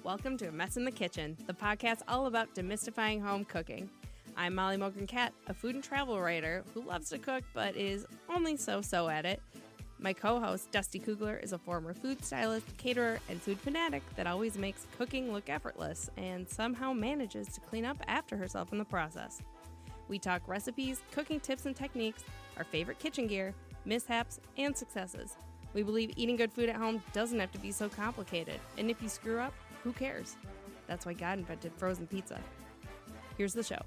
Welcome to A Mess in the Kitchen, the podcast all about demystifying home cooking. I'm Molly Mogren-Cat, a food and travel writer who loves to cook but is only so-so at it. My co-host, Dusty Kugler, is a former food stylist, caterer, and food fanatic that always makes cooking look effortless and somehow manages to clean up after herself in the process. We talk recipes, cooking tips and techniques, our favorite kitchen gear, mishaps, and successes. We believe eating good food at home doesn't have to be so complicated, and if you screw up, who cares? That's why God invented frozen pizza. Here's the show.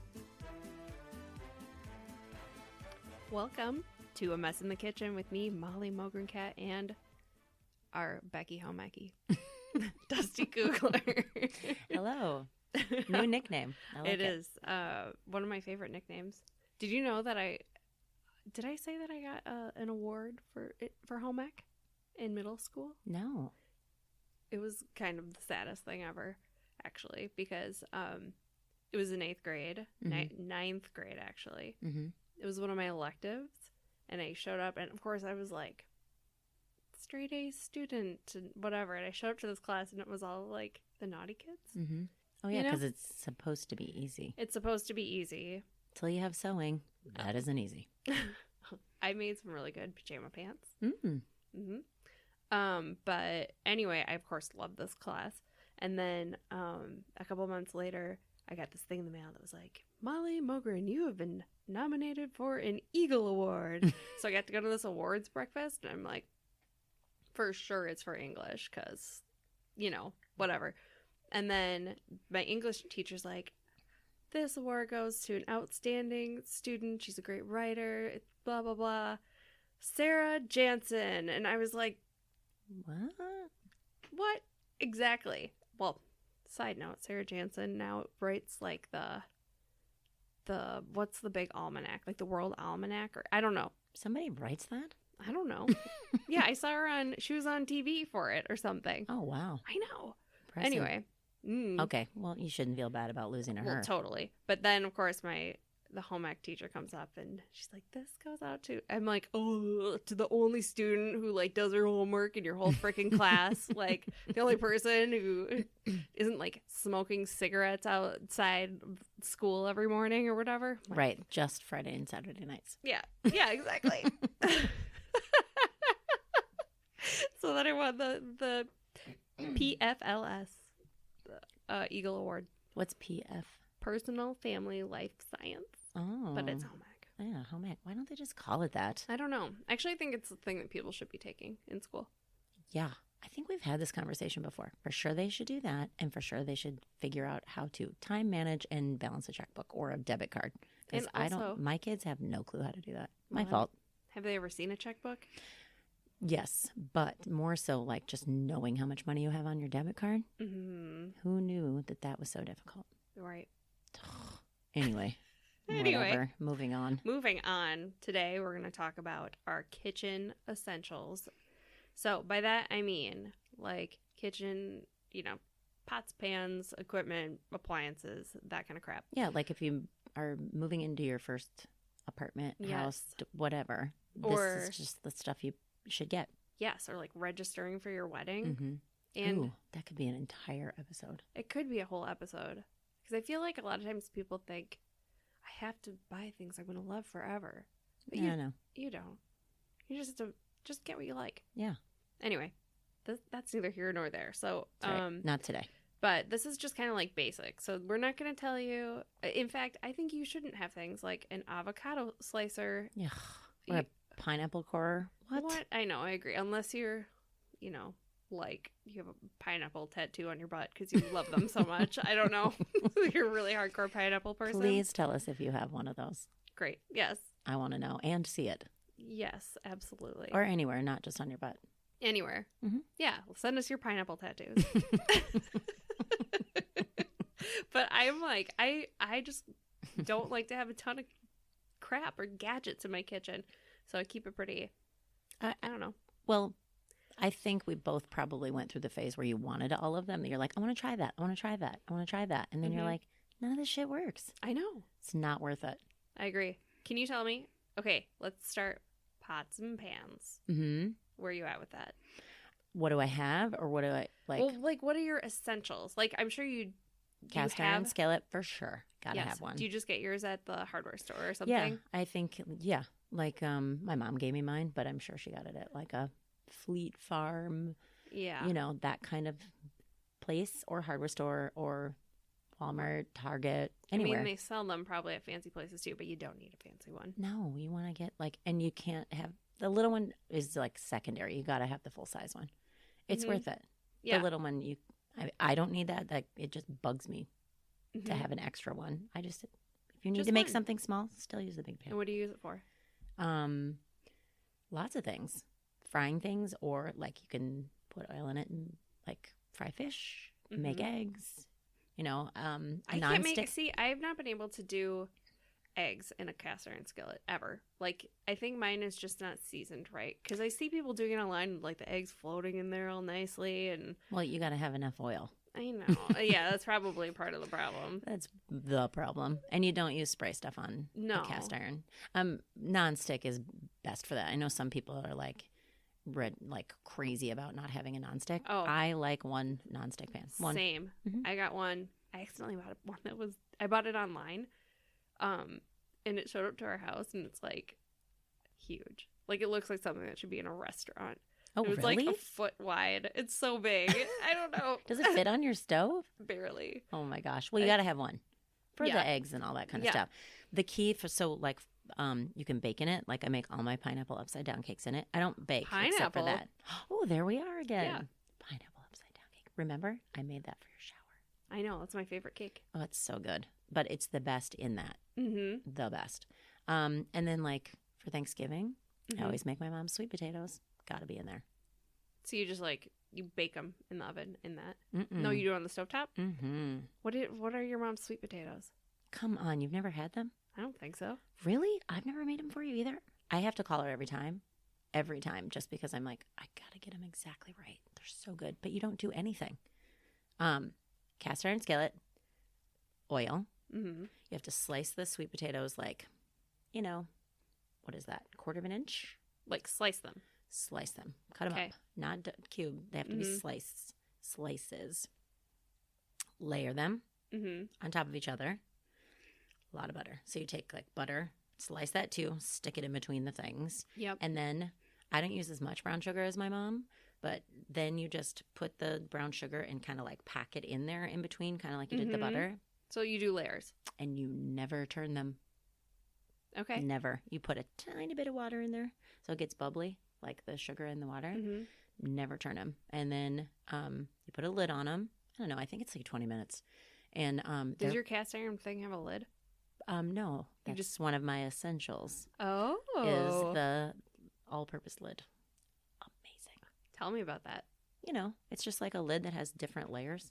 Welcome to A Mess in the Kitchen with me, Molly Mogren-Cat, and our Becky Homecki, Dusty Kugler. Hello. New nickname. I like It is one of my favorite nicknames. Did you know that did I say that I got an award for home ec in middle school? No. It was kind of the saddest thing ever, actually, because it was in 8th grade, ninth grade, actually. Mm-hmm. It was one of my electives, and I showed up, and of course I was like, straight A student, and whatever, and I showed up to this class, and it was all like the naughty kids. Mm-hmm. Oh, yeah, because it's supposed to be easy. It's supposed to be easy. Till you have sewing, that isn't easy. I made some really good pajama pants. Mm. But anyway, I of course loved this class. And then a couple months later, I got this thing in the mail that was like, Molly Mogren, you have been nominated for an Eagle Award. So I got to go to this awards breakfast, and I'm like, for sure it's for English, because, whatever. And then my English teacher's like, this award goes to an outstanding student. She's a great writer, blah, blah, blah. Sarah Jansen. And I was like, What exactly? Well, side note, Sarah Jansen now writes like the what's the big almanac? Like the World Almanac, or I don't know. Somebody writes that? I don't know. Yeah, I saw her she was on TV for it or something. Oh, wow. I know. Impressive. Anyway. Okay, well, you shouldn't feel bad about losing to her. Well, totally. But then, of course, the home ec teacher comes up, and she's like, this goes out to... I'm like, oh, to the only student who, like, does her homework in your whole freaking class. Like, the only person who isn't, like, smoking cigarettes outside school every morning or whatever. Like, right, just Friday and Saturday nights. Yeah, exactly. So then I won the PFLS Eagle Award. What's PF? Personal Family Life Science. Oh. But it's home ec. Yeah, home ec. Why don't they just call it that? I don't know. Actually, I think it's a thing that people should be taking in school. Yeah. I think we've had this conversation before. For sure they should do that. And for sure they should figure out how to time manage and balance a checkbook or a debit card. Because my kids have no clue how to do that. My fault. Have they ever seen a checkbook? Yes, but more so like just knowing how much money you have on your debit card. Mm-hmm. Who knew that was so difficult? Right. Anyway. Whatever. Moving on. Today we're going to talk about our kitchen essentials. So by that I mean like kitchen, pots, pans, equipment, appliances, that kind of crap. Yeah, like if you are moving into your first apartment, house, whatever. This is just the stuff you should get. Yes, or like registering for your wedding. Mm-hmm. And that could be an entire episode. It could be a whole episode. Because I feel like a lot of times people think, I have to buy things I'm going to love forever. But I know. You don't. You just get what you like. Yeah. Anyway, that's neither here nor there. So, right. Not today. But this is just kind of like basic. So we're not going to tell you. In fact, I think you shouldn't have things like an avocado slicer. Yeah. Or a pineapple corer. What? I know. I agree. Unless you're, like you have a pineapple tattoo on your butt because you love them so much. I don't know. You're a really hardcore pineapple person. Please tell us if you have one of those. Great. Yes. I want to know and see it. Yes, absolutely. Or anywhere, not just on your butt. Anywhere. Mm-hmm. Yeah. Send us your pineapple tattoos. But I'm like, I just don't like to have a ton of crap or gadgets in my kitchen. So I keep it pretty, I don't know. Well, I think we both probably went through the phase where you wanted all of them. That you're like, I want to try that. I want to try that. I want to try that. And then you're like, none of this shit works. I know. It's not worth it. I agree. Can you tell me? Okay, let's start pots and pans. Mm-hmm. Where are you at with that? What do I have, or what do I like? Well, like, what are your essentials? Like, I'm sure you cast iron skillet for sure. Gotta have one. Do you just get yours at the hardware store or something? Yeah, I think like my mom gave me mine, but I'm sure she got it at like a Fleet Farm. Yeah, that kind of place, or hardware store, or Walmart, Target, anywhere. I mean, they sell them probably at fancy places too, but you don't need a fancy one. No, you want to get like, and you can't have the little one is like secondary. You got to have the full size one. It's worth it. Yeah. The little one, I don't need that. That it just bugs me to have an extra one. If you need to make something small, still use the big pan. And what do you use it for? Lots of things, frying things, or like you can put oil in it and like fry fish, make eggs. I can't make. See, I have not been able to do eggs in a cast iron skillet ever. Like, I think mine is just not seasoned right, because I see people doing it online, like the eggs floating in there all nicely. And well, you got to have enough oil. I know. Yeah, that's probably part of the problem. That's the problem. And you don't use spray stuff on the cast iron. Nonstick is best for that. I know some people are like crazy about not having a nonstick. Oh, I like one nonstick pan. One. Same. I got one. I accidentally bought one I bought it online. And it showed up to our house, and it's like huge. Like, it looks like something that should be in a restaurant. Oh, it was really? like a foot wide. It's so big. I don't know. Does it fit on your stove? Barely. Oh my gosh. Well, you got to have one for the eggs and all that kind of stuff. The key for you can bake in it. Like, I make all my pineapple upside down cakes in it. I don't bake except for that. Oh, there we are again. Yeah. Pineapple upside down cake. Remember, I made that for your shower. I know. It's my favorite cake. Oh, it's so good. But it's the best in that. The best. And then, like, for Thanksgiving, I always make my mom's sweet potatoes. Got to be in there. So you just, like, you bake them in the oven in that? No, you do it on the stovetop? What are your mom's sweet potatoes? Come on. You've never had them? I don't think so. Really? I've never made them for you either. I have to call her every time, just because I'm like, I got to get them exactly right. They're so good. But you don't do anything. Cast iron skillet, oil. You have to slice the sweet potatoes like, what is that? 1/4 inch? Like, slice them. Slice them. Cut them up. Not cube. They have to be slices. Layer them on top of each other. A lot of butter. So you take like butter, slice that too, stick it in between the things. Yep. And then I don't use as much brown sugar as my mom, but then you just put the brown sugar and kind of like pack it in there in between, kind of like you did the butter. So you do layers. And you never turn them. Okay. Never. You put a tiny bit of water in there so it gets bubbly, like the sugar in the water. Never turn them. And then you put a lid on them. I don't know. I think it's like 20 minutes. And does your cast iron thing have a lid? No. That's just one of my essentials. Oh. Is the all-purpose lid. Amazing. Tell me about that. It's just like a lid that has different layers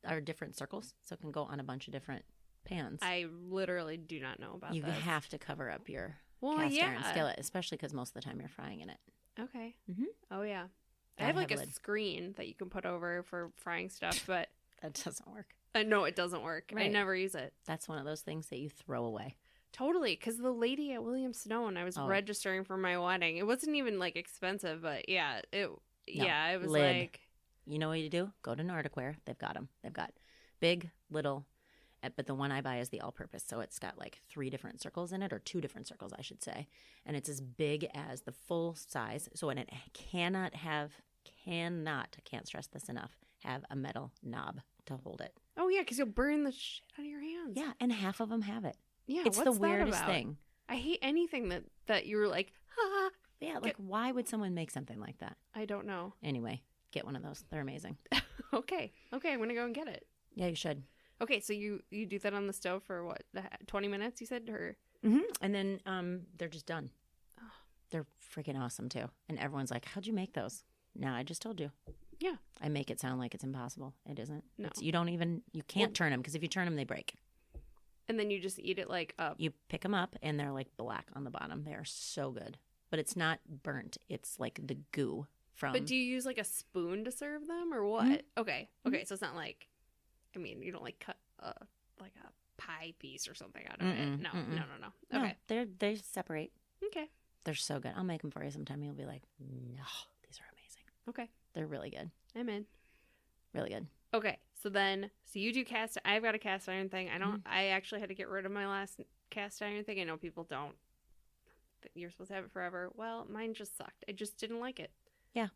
or different circles, so it can go on a bunch of different pans. I literally do not know about You this. have to cover up your cast iron skillet, especially because most of the time you're frying in it. Okay. Oh, yeah. I have like a screen that you can put over for frying stuff, but that doesn't work. No, it doesn't work. Right. I never use it. That's one of those things that you throw away. Totally, because the lady at William Stone, I was registering for my wedding. It wasn't even like expensive, but it was lid. Like, you know what you do? Go to Nordic-Ware. They've got them. They've got big, little, but the one I buy is the all-purpose. So it's got like 3 different circles in it, or 2 different circles, I should say. And it's as big as the full size. So it cannot, I can't stress this enough, have a metal knob to hold it. Oh, yeah, because you'll burn the shit out of your hands. Yeah, and half of them have it. Yeah, it's the weirdest thing. I hate anything that you're like, Yeah, like why would someone make something like that? I don't know. Anyway, get one of those. They're amazing. Okay, I'm going to go and get it. Yeah, you should. Okay, so you do that on the stove for what, 20 minutes, you said? Or And then they're just done. Oh. They're freaking awesome, too. And everyone's like, how'd you make those? No, I just told you. Yeah. I make it sound like it's impossible. It isn't. No. You can't turn them, because if you turn them, they break. And then you just eat it like up. You pick them up, and they're like black on the bottom. They are so good. But it's not Burnt. It's like the goo from... But do you use like a spoon to serve them, or what? Mm-hmm. Okay. So it's not like... I mean, you don't like cut like a pie piece or something out of it. No. Okay. No, they separate. Okay. They're so good. I'll make them for you sometime. You'll be like, no, these are amazing. Okay. They're really good. I'm in. Really good. Okay, so you do cast. I've got a cast iron thing. I don't. I actually had to get rid of my last cast iron thing. I know people don't. You're supposed to have it forever. Well, mine just sucked. I just didn't like it. Yeah,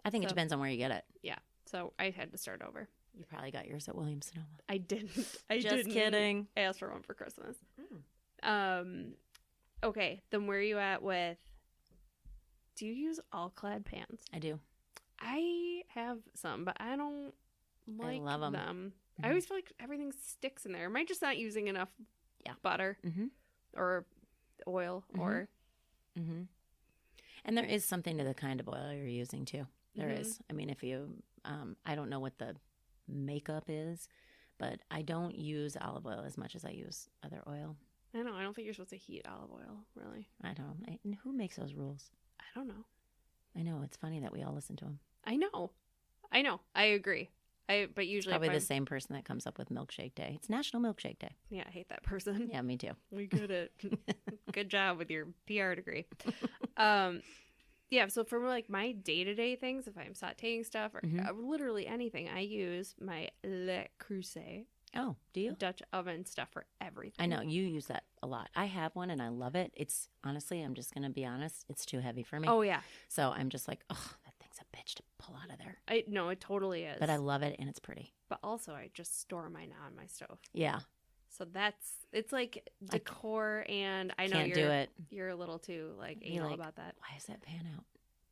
I think it depends on where you get it. Yeah, so I had to start over. You probably got yours at Williams-Sonoma. I didn't. Just kidding. I asked for one for Christmas. Okay, then where are you at with? Do you use all-clad pans? I do. I have some, but I don't like love them. I always feel like everything sticks in there. Am I just not using enough butter or oil or? And there is something to the kind of oil you're using too. There is. I mean, if you, I don't know what the makeup is, but I don't use olive oil as much as I use other oil. I don't think you're supposed to heat olive oil, really. I don't. And who makes those rules? I don't know. I know. It's funny that we all listen to them. I know. I agree. But usually probably the same person that comes up with Milkshake Day. It's National Milkshake Day. Yeah, I hate that person. Yeah, me too. We get it. Good job with your PR degree. Yeah, so for like my day-to-day things, if I'm sauteing stuff or literally anything, I use my Le Creuset. Oh, do you? Dutch oven stuff for everything. I know. You use that a lot. I have one and I love it. It's honestly, I'm just going to be honest, it's too heavy for me. Oh, yeah. So I'm just like, oh, that thing's a bitch to pull out of there. No, it totally is. But I love it and it's pretty. But also, I just store mine on my stove. Yeah. So it's like decor, and I know can't do it. You're a little too anal about that. Why is that pan out?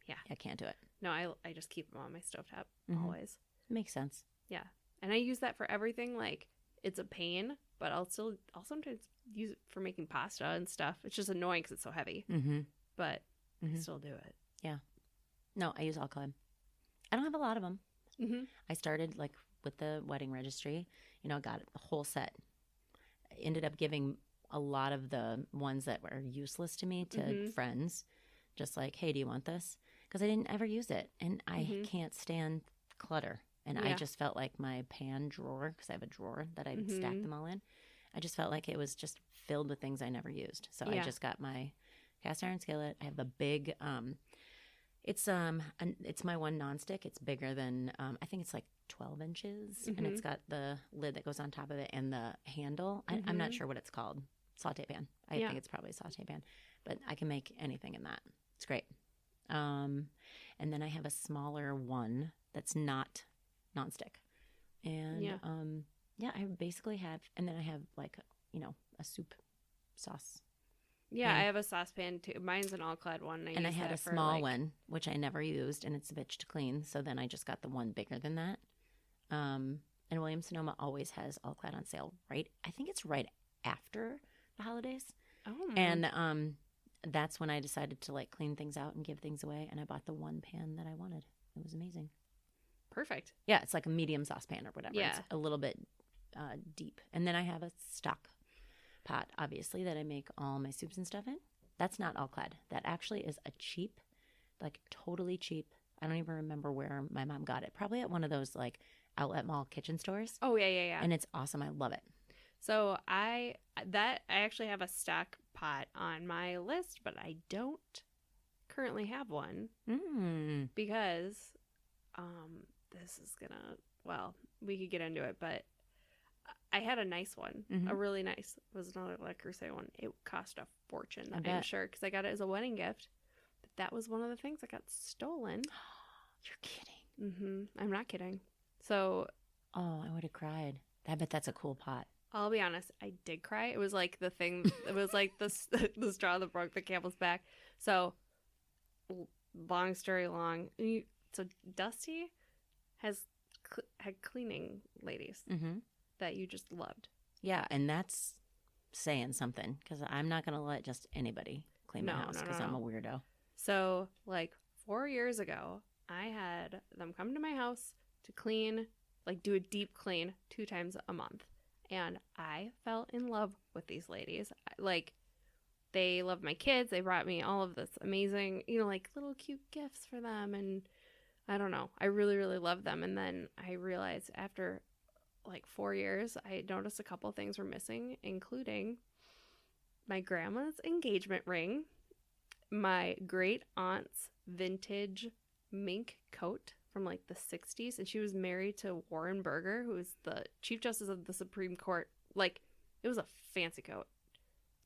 Yeah. I can't do it. No, I just keep them on my stovetop always. Makes sense. Yeah. And I use that for everything. Like, it's a pain, but I'll sometimes use it for making pasta and stuff. It's just annoying because it's so heavy. But I still do it. Yeah. No, I use all-clad. I don't have a lot of them. I started with the wedding registry. Got the whole set. I ended up giving a lot of the ones that were useless to me to friends. Just like, hey, do you want this? Because I didn't ever use it. And I can't stand clutter. And I just felt like my pan drawer, because I have a drawer that I would stack them all in, I just felt like it was just filled with things I never used. So I just got my cast iron skillet. I have the big, it's my one nonstick. It's bigger than, I think it's like 12 inches. And it's got the lid that goes on top of it and the handle. I'm not sure what it's called. Saute pan. I think it's probably a saute pan. But I can make anything in that. It's great. And then I have a smaller one that's not nonstick. And I basically have, and then I have a soup sauce. Yeah, I have a saucepan too. Mine's an all-clad one. And I had a small one, which I never used, and it's a bitch to clean. So then I just got the one bigger than that. And Williams-Sonoma always has all-clad on sale, right? I think it's right after the holidays. Oh. And that's when I decided to clean things out and give things away. And I bought the one pan that I wanted. It was amazing. Perfect. Yeah, it's like a medium saucepan or whatever. Yeah. It's a little bit deep. And then I have a stock pot, obviously, that I make all my soups and stuff in. That's not all-clad. That actually is a cheap, totally cheap. I don't even remember where my mom got it. Probably at one of those outlet mall kitchen stores. Oh, yeah. And it's awesome. I love it. So I actually have a stock pot on my list, but I don't currently have one because this is we could get into it, but I had a nice one, a really nice, it was another Le Creuset one. It cost a fortune, I'm sure, because I got it as a wedding gift. But that was one of the things that got stolen. You're kidding. I'm not kidding. So, I would have cried. I bet that's a cool pot. I'll be honest, I did cry. It was like the thing, it was like the straw that broke the camel's back. So, long story long. So, Dusty had cleaning ladies that you just loved. Yeah, and that's saying something, because I'm not going to let just anybody clean my house, because I'm a weirdo. So, 4 years ago, I had them come to my house to clean, do a deep clean 2 times a month. And I fell in love with these ladies. They loved my kids. They brought me all of this amazing, little cute gifts for them. And I don't know. I really, really loved them. And then I realized after 4 years, I noticed a couple things were missing, including my grandma's engagement ring, my great aunt's vintage mink coat from like the 60s, and she was married to Warren Burger, who is the Chief Justice of the Supreme Court. Like, it was a fancy coat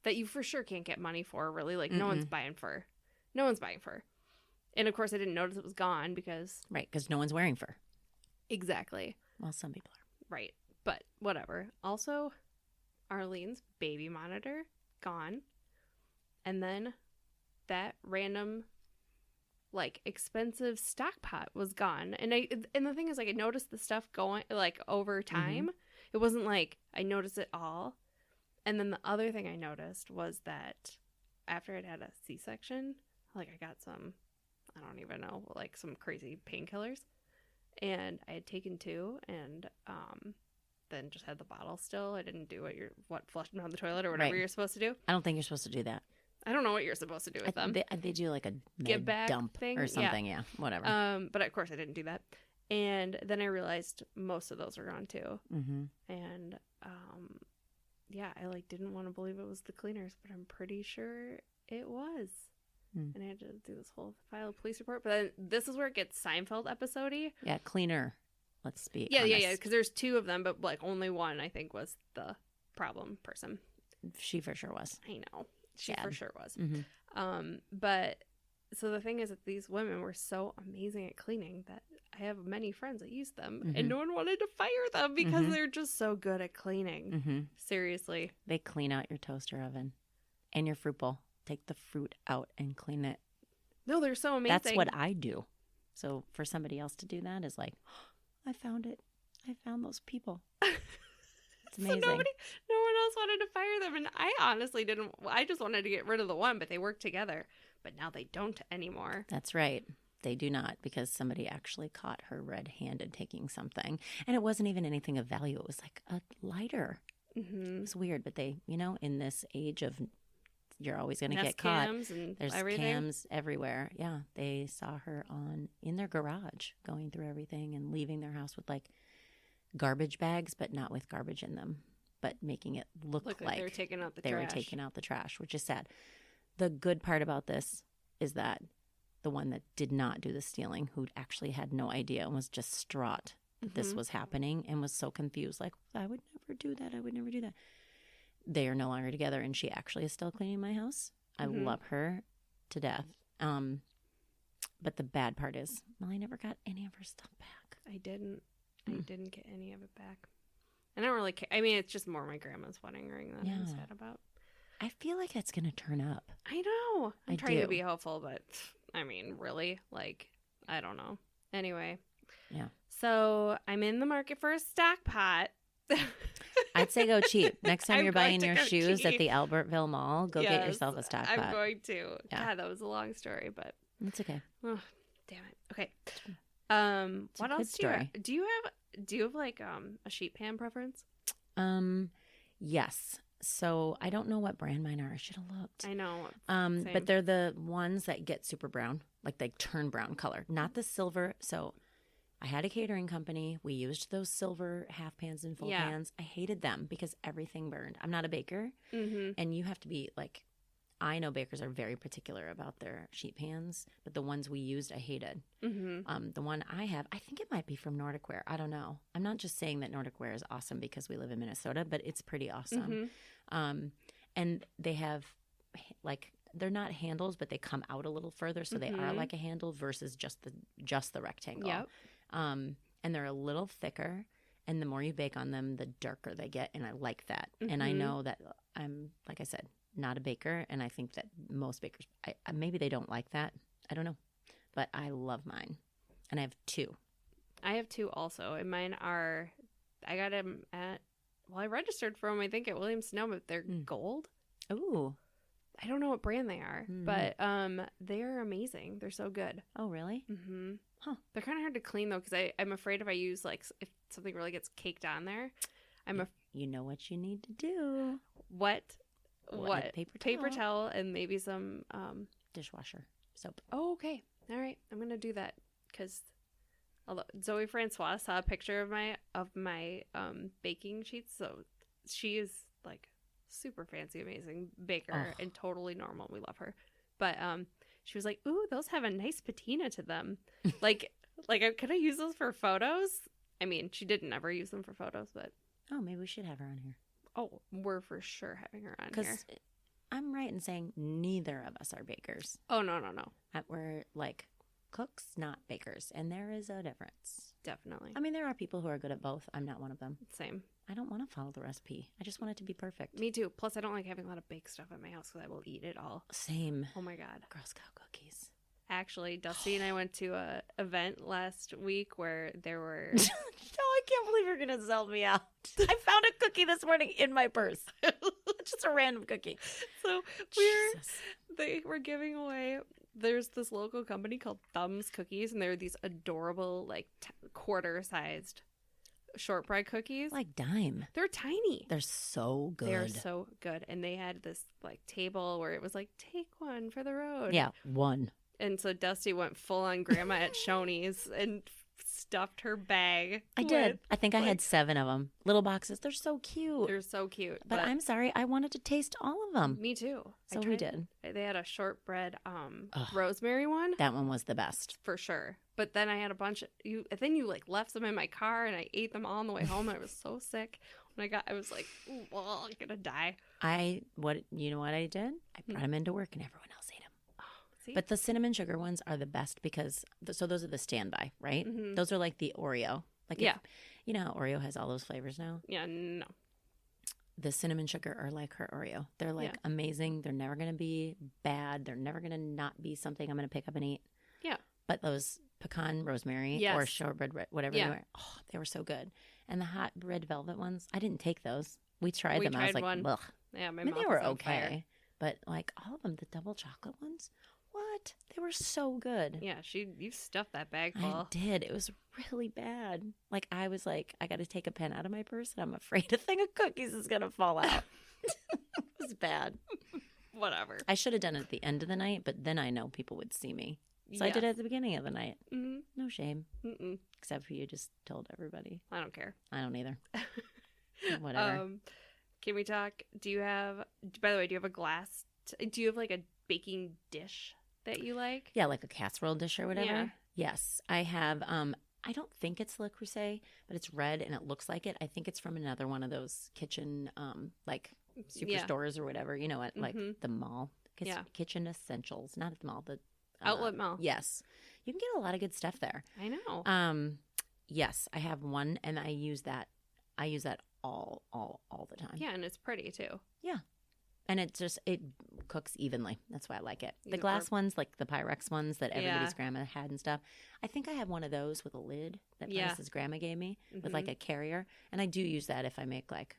that you for sure can't get money for, really. Like, no one's buying fur. No one's buying fur. And of course, I didn't notice it was gone because... Right, because no one's wearing fur. Exactly. Well, some people are. Right. But whatever. Also, Arlene's baby monitor, gone. And then that random, like, expensive stock pot was gone. And the thing is, like, I noticed the stuff going, like, over time. It wasn't like I noticed it all. And then the other thing I noticed was that after I'd had a C-section, like, I got some, I don't even know, like, some crazy painkillers. And I had taken 2 and then just had the bottle still. I didn't do what flushed them down the toilet or whatever you're supposed to do. I don't think you're supposed to do that. I don't know what you're supposed to do with them. They do like a give back dump thing or something. Yeah, whatever. But of course I didn't do that. And then I realized most of those are gone too. Mm-hmm. And yeah, I like didn't want to believe it was the cleaners, but I'm pretty sure it was. And I had to do this whole file a police report. But then this is where it gets Seinfeld episode-y. Yeah, cleaner. Let's be honest. Yeah. Because there's 2 of them, but like only one I think was the problem person. She for sure was. I know. She for sure was. Mm-hmm. But so the thing is that these women were so amazing at cleaning that I have many friends that use them, and no one wanted to fire them because they're just so good at cleaning. Seriously. They clean out your toaster oven and your fruit bowl. Take the fruit out and clean it. No, they're so amazing. That's what I do. So for somebody else to do that is like, oh, I found it. I found those people. It's amazing. So no one else wanted to fire them. And I honestly didn't. I just wanted to get rid of the one, but they work together. But now they don't anymore. That's right. They do not, because somebody actually caught her red-handed taking something. And it wasn't even anything of value. It was like a lighter. It was weird. But they, in this age of you're always going to get caught. There's everything. Cams everywhere. Yeah. They saw her in their garage going through everything and leaving their house with like garbage bags, but not with garbage in them, but making it look like they were taking out the trash. They were taking out the trash, which is sad. The good part about this is that the one that did not do the stealing, who actually had no idea and was just distraught that this was happening and was so confused, like, I would never do that. I would never do that. They are no longer together, and she actually is still cleaning my house. I love her to death. But the bad part is, Molly never got any of her stuff back. I didn't get any of it back. I don't really care. I mean, it's just more my grandma's wedding ring that I'm sad about. I feel like it's going to turn up. I know. I'm trying to be hopeful, but I mean, really? Like, I don't know. Anyway. Yeah. So I'm in the market for a stock pot. I'd say go cheap. Next time you're buying your shoes at the Albertville Mall, go get yourself a stock pot. I'm going to. Yeah. God, that was a long story, but it's okay. Oh, damn it. Okay. What else do you have like a sheet pan preference? Yes. So I don't know what brand mine are. I should have looked. I know. But they're the ones that get super brown, like they turn brown color, not the silver. So I had a catering company. We used those silver half pans and full pans. I hated them because everything burned. I'm not a baker. And you have to be like, I know bakers are very particular about their sheet pans, but the ones we used, I hated. The one I have, I think it might be from Nordic Ware. I don't know. I'm not just saying that Nordic Ware is awesome because we live in Minnesota, but it's pretty awesome. And they have like, they're not handles, but they come out a little further, so they are like a handle versus just the rectangle. Yep. And they're a little thicker, and the more you bake on them, the darker they get, and I like that. And I know that I'm, like I said, not a baker, and I think that most bakers, maybe they don't like that. I don't know, but I love mine, and I have 2. I have 2 also, and mine are, I got them I registered for them, I think, at Williams-Sonoma, but they're gold. Ooh. I don't know what brand they are, but they're amazing. They're so good. Oh, really? Huh. They're kind of hard to clean, though, because I'm afraid if I use, like, if something really gets caked on there, you know what you need to do. What? Paper towel and maybe some dishwasher soap. Oh, okay. All right. I'm going to do that because Zoe Francois saw a picture of my baking sheets. So she is like super fancy, amazing baker and totally normal. We love her. But she was like, "Ooh, those have a nice patina to them." like Like, could I use those for photos? I mean, she didn't ever use them for photos, but... Oh, maybe we should have her on here. Oh, we're for sure having her on here. Because I'm right in saying neither of us are bakers. Oh, no. We're like cooks, not bakers. And there is a difference. Definitely. I mean, there are people who are good at both. I'm not one of them. Same. I don't want to follow the recipe. I just want it to be perfect. Me too. Plus, I don't like having a lot of baked stuff at my house because I will eat it all. Same. Oh, my God. Girl Scout cookies. Actually, Dusty and I went to a event last week where there were... No, I can't believe you're going to sell me out. I found a cookie this morning in my purse. Just a random cookie. So they were giving away... There's this local company called Thumbs Cookies, and they're these adorable, like, quarter-sized shortbread cookies. Like dime. They're tiny. They're so good. They're so good. And they had this, like, table where it was like, take one for the road. Yeah, one. And so Dusty went full on grandma at Shoney's and stuffed her bag. I did. I think I had 7 of them. Little boxes. They're so cute. They're so cute. But I'm sorry. I wanted to taste all of them. Me too. So we did. They had a shortbread rosemary one. That one was the best. For sure. But then I had a bunch of then you like left them in my car and I ate them all on the way home. I was so sick. When I was like, oh, I'm gonna die. You know what I did? I brought them into work and everyone else ate them. See? But the cinnamon sugar ones are the best because, so those are the standby, right? Mm-hmm. Those are like the Oreo. Like, yeah. You know how Oreo has all those flavors now? Yeah, no. The cinnamon sugar are like her Oreo. They're like amazing. They're never going to be bad. They're never going to not be something I'm going to pick up and eat. Yeah. But those pecan rosemary or shortbread, whatever they were, they were so good. And the hot red velvet ones, I didn't take those. We tried them. I was like, ugh. Yeah, I mean, they were okay. But like all of them, the double chocolate ones, what? They were so good. Yeah, you stuffed that bag full. I did. It was really bad. Like I was like, I got to take a pen out of my purse, and I'm afraid a thing of cookies is gonna fall out. It was bad. Whatever. I should have done it at the end of the night, but then I know people would see me, so I did it at the beginning of the night. Mm-hmm. No shame. Mm-mm. Except for you just told everybody. I don't care. I don't either. Whatever. Can we talk? By the way, do you have a glass? Do you have like a baking dish that you like? Yeah, like a casserole dish or whatever. Yeah. Yes, I have. I don't think it's Le Creuset, but it's red and it looks like it. I think it's from another one of those kitchen, like superstores or whatever. You know what? Like the mall. Kitchen Essentials, not at the mall. The outlet mall. Yes, you can get a lot of good stuff there. I know. Yes, I have one, and I use that. I use that all the time. Yeah, and it's pretty too. Yeah. And it cooks evenly. That's why I like it. The glass ones, like the Pyrex ones that everybody's grandma had and stuff. I think I have one of those with a lid that Price's grandma gave me with like a carrier. And I do use that if I make like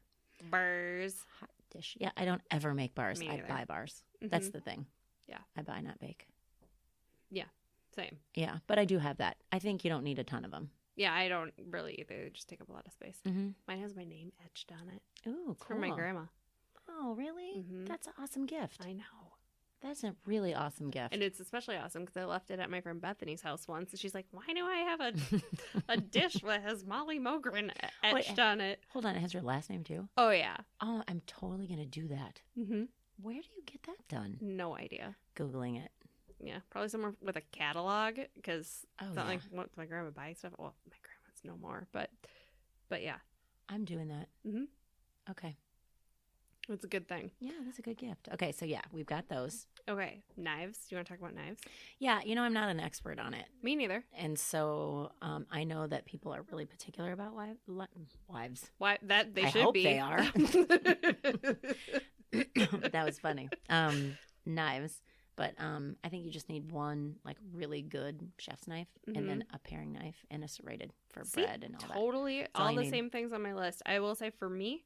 bars. Hot dish. Yeah, I don't ever make bars. I buy bars. That's the thing. Yeah. I buy, not bake. Yeah, same. Yeah, but I do have that. I think you don't need a ton of them. Yeah, I don't really either. They just take up a lot of space. Mm-hmm. Mine has my name etched on it. Ooh, cool. It's from my grandma. Oh, really? Mm-hmm. That's an awesome gift. I know. That's a really awesome gift. And it's especially awesome because I left it at my friend Bethany's house once. And she's like, why do I have a dish that has Molly Mogren etched on it? Hold on. It has your last name too? Oh, yeah. Oh, I'm totally going to do that. Mm-hmm. Where do you get that done? No idea. Googling it. Yeah, probably somewhere with a catalog because it's not like my grandma buys stuff. Well, my grandma's no more, but yeah. I'm doing that. Mm-hmm. Okay. It's a good thing. Yeah, that's a good gift. Okay, so yeah, we've got those. Okay, knives. Do you want to talk about knives? Yeah, I'm not an expert on it. Me neither. And so I know that people are really particular about wives. Why that they I should hope be. They are. That was funny. Knives. But I think you just need one like really good chef's knife and then a paring knife and a serrated for bread and all that. Totally. All the same things on my list. I will say for me,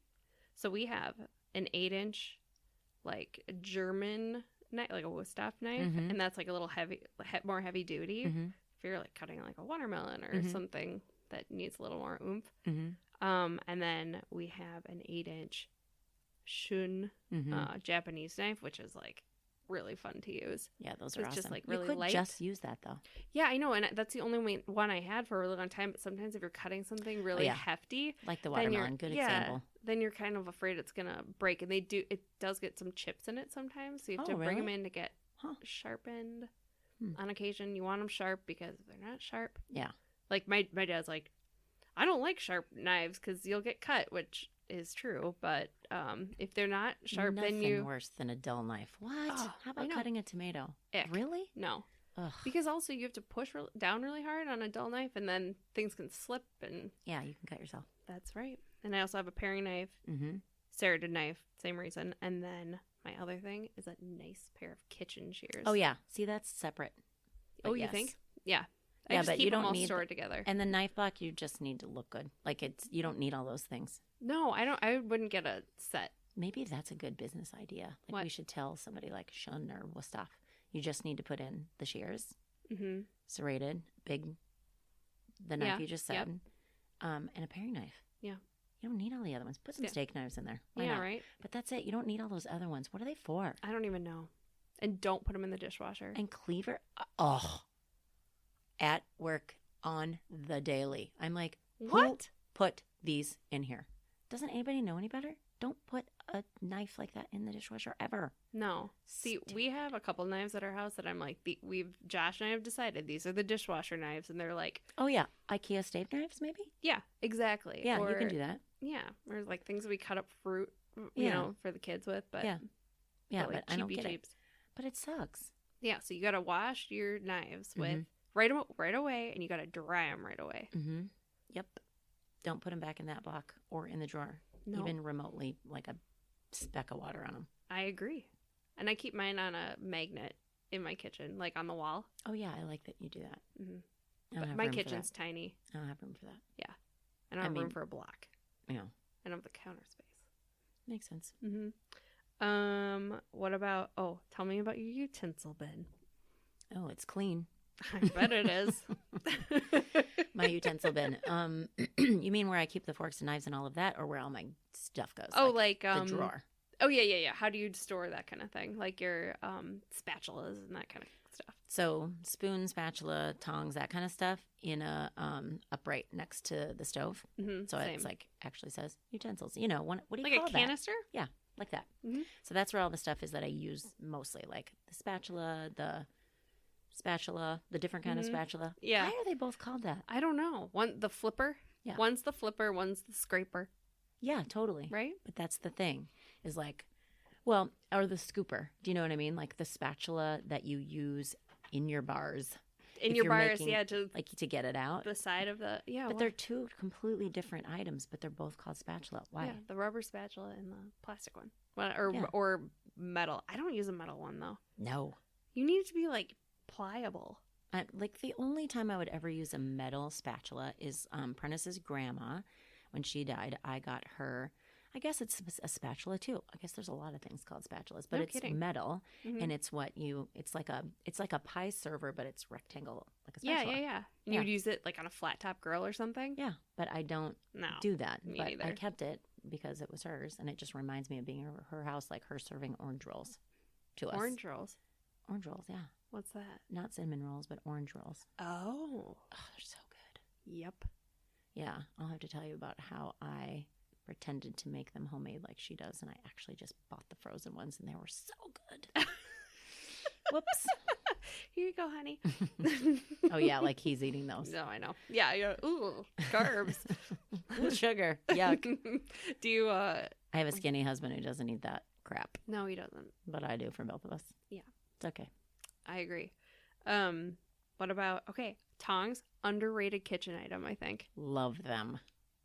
so we have an 8-inch like German knife, like a Wusthof knife, and that's like a little more heavy duty if you're like cutting like a watermelon or something that needs a little more oomph. And then we have an 8-inch Shun Japanese knife, which is like really fun to use. Yeah, those are awesome. Just like really you could light. Just use that though. Yeah, I know, and that's the only one I had for a really long time. But sometimes if you're cutting something really hefty, like the watermelon, good example. Then you're kind of afraid it's gonna break, and it does get some chips in it sometimes. So you have to bring them in to get sharpened. On occasion, you want them sharp because if they're not sharp, Like my dad's like, I don't like sharp knives because you'll get cut, which is true. But if they're not sharp, Nothing then worse than a dull knife. What? Oh, How about cutting a tomato? Ick. Really? No. Ugh. Because also you have to push down really hard on a dull knife, and then things can slip, and Yeah, you can cut yourself. that's right. And I also have a paring knife, Mm-hmm. serrated knife, same reason. And then my other thing is a nice pair of kitchen shears. Oh yeah, see that's separate. But Oh, you yes. think? Yeah. I Yeah, just but keep you them don't all need stored together. And the knife block, you just need to look good. Like you don't need all those things. No, I don't. I wouldn't get a set. Maybe that's a good business idea. Like What? we should tell somebody like Shun or Wustaf. You just need to put in the shears, Mm-hmm. serrated, big, the knife Yeah, you just yep. said, and a paring knife. Yeah. You don't need all the other ones. Put some Yeah. steak knives in there. Why Yeah, not? right. But that's it. You don't need all those other ones. What are they for? I don't even know. And don't put them in the dishwasher. And cleaver. Oh, at work on the daily. I'm like, who What? put these in here? Doesn't anybody know any better? Don't put a knife like that in the dishwasher ever. No. See, we have a couple knives at our house that I'm like, Josh and I have decided these are the dishwasher knives, and they're like, Oh yeah, IKEA steak knives maybe. yeah, exactly. Yeah, or, you can do that. Yeah, or like things we cut up fruit, you Yeah. know, for the kids with. But Yeah. Yeah, like but I don't cheapy get it. cheaps. But it sucks. Yeah, so you got to wash your knives with Mhm. right away, and you got to dry them right away. Mm-hmm. Yep. Don't put them back in that block or in the drawer, No, even remotely, like a speck of water on them. I agree. And I keep mine on a magnet in my kitchen, like on the wall. Oh yeah, I like that you do that. Mhm. I don't But have my room for kitchen's that. tiny. I don't have room for that. I don't I have room mean- for a block. Yeah, I don't have the counter space. makes sense. Mm-hmm. What about? Oh, tell me about your utensil bin. Oh, it's clean. I bet it is. My utensil bin. You mean where I keep the forks and knives and all of that, or where all my stuff goes? Oh, like the drawer. Oh yeah. How do you store that kind of thing? Like your spatulas and that kind of stuff. So spoon, spatula, tongs, that kind of stuff in a upright next to the stove. Mm-hmm. So it's like actually says utensils. You know, what do you like call a that? canister. Like that. Mhm. So that's where all the stuff is that I use mostly, like the spatula, the different kind of Mhm. spatula. Yeah. Why are they both called that? I don't know. The flipper. Yeah. One's the flipper. One's the scraper. Yeah, totally. Right. But that's the thing, is like, well, or the scooper. Do you know what I mean? Like the spatula that you use in your bars, In If your you're bars, making- yeah, to like to get it out. the side of the But they're two completely different items, but they're both called spatula. Why? Yeah, the rubber spatula and the plastic one. Well, Yeah. or metal. I don't use a metal one though. No. You need it to be like pliable. Like the only time I would ever use a metal spatula is Prentice's grandma. When she died, I got her. I guess it's a spatula too. I guess there's a lot of things called spatulas, but No it's kidding. metal, Mhm. and it's like a pie server, but it's rectangle, like a Yeah. spatula. And Yeah. you'd use it like on a flat top grill or something. Yeah, but I don't No. do that. me But I neither. kept it because it was hers, and it just reminds me of being at her house, like her serving orange rolls to us. Orange rolls. Orange rolls, yeah, What's that? not cinnamon rolls, but orange rolls. Oh. Oh, they're so good. Yep. Yeah, I'll have to tell you about how I pretended to make them homemade like she does, and I actually just bought the frozen ones, and they were so good. Whoops. Here you go, honey. Oh yeah, like he's eating those. No, I know. Yeah. Ooh, carbs. Ooh, sugar. Yuck. Do you? I have a skinny husband who doesn't eat that crap, No, he doesn't. but I do for both of us. Yeah. It's okay. I agree. What about tongs? Underrated kitchen item, I think. Love them.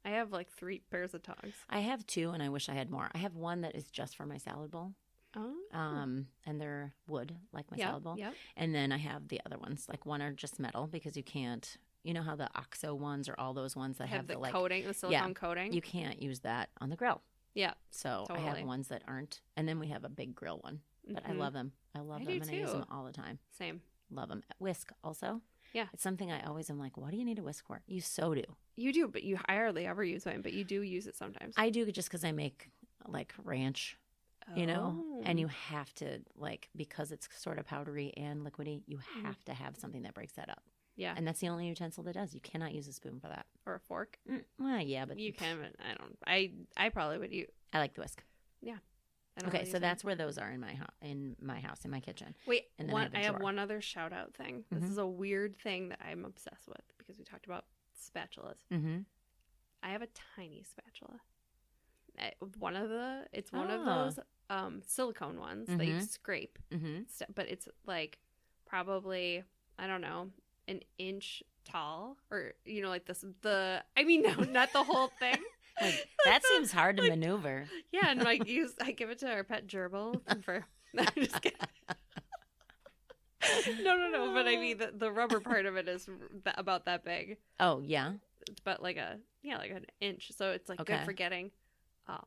I have like 3 pairs of tongs. I have 2, and I wish I had more. I have one that is just for my salad bowl, Oh. and they're wood, like my salad bowl. Yep. And then I have the other ones, like one are just metal because you can't. You know how the OXO ones or all those ones that Have the the like coating, the silicone coating. you can't use that on the grill. Yeah. So I Totally. have ones that aren't, and then we have a big grill one. But I Mhm. love them. I love I them, do and I use too. them all the time. Same. Love them. Whisk also. Yeah. It's something I always am like, what do you need a whisk for? You so do. You do, but I hardly ever use mine, but you do use it sometimes. I do just because I make like ranch, you know, and you Oh. have to like because it's sort of powdery and liquidy. You have to have something that breaks that up. Yeah. And that's the only utensil that does. You cannot use a spoon for that. Or a fork. Well, yeah, but You can, but I don't. I probably would use. I like the whisk. Okay, so that's where those are in my house, in my kitchen. Wait, and then I have one other shout out thing. This is a weird thing that I'm obsessed with because we talked about spatulas. I have a tiny spatula. One of those silicone ones that you scrape, but it's like probably, I don't know, an inch tall, or like this. No, not the whole thing. Like, that seems hard to maneuver. Yeah, and I give it to our pet gerbil for. I'm just kidding. No. But I mean, the rubber part of it is about that big. Oh yeah. It's about like an inch, so it's like good for getting,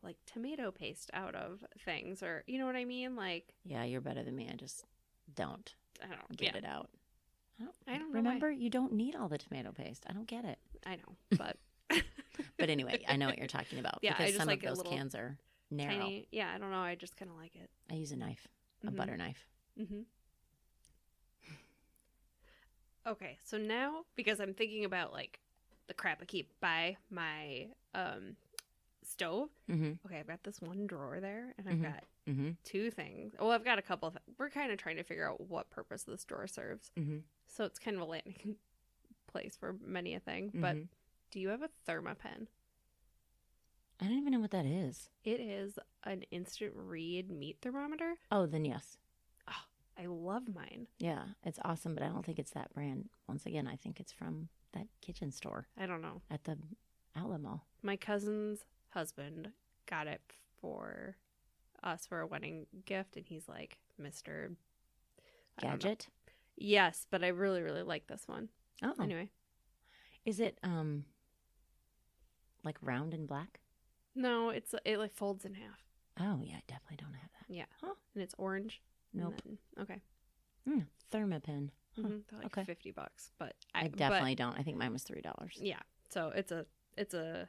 like tomato paste out of things, or you know what I mean, like. Yeah, you're better than me. I just don't. I don't get it out. I don't know. Remember, you don't need all the tomato paste. I don't get it. I know, but. But anyway, I know what you're talking about. Yeah, because I just some like of those cans are narrow. Tiny, yeah, I don't know. I just kind of like it. I use a knife, a butter knife. Okay, so now, because I'm thinking about like the crap I keep by my stove. Okay, I've got this one drawer there, and I've got two things. Well, I've got a couple of. We're kind of trying to figure out what purpose this drawer serves. So it's kind of a landing place for many a thing, but. Do you have a Thermapen? I don't even know what that is. It is an instant read meat thermometer. Oh, then yes. Oh, I love mine. Yeah, it's awesome, but I don't think it's that brand. Once again, I think it's from that kitchen store. I don't know. At the outlet mall. My cousin's husband got it for us for a wedding gift, and he's like, Mr. Gadget? Yes, but I really, really like this one. Oh. Anyway. Is it, like round and black? No, it like folds in half. Oh, yeah, I definitely don't have that. Yeah. Huh? And it's orange. Nope. Okay. Thermapen. Huh. They're like $50, but I definitely don't. I think mine was $3. Yeah. So it's a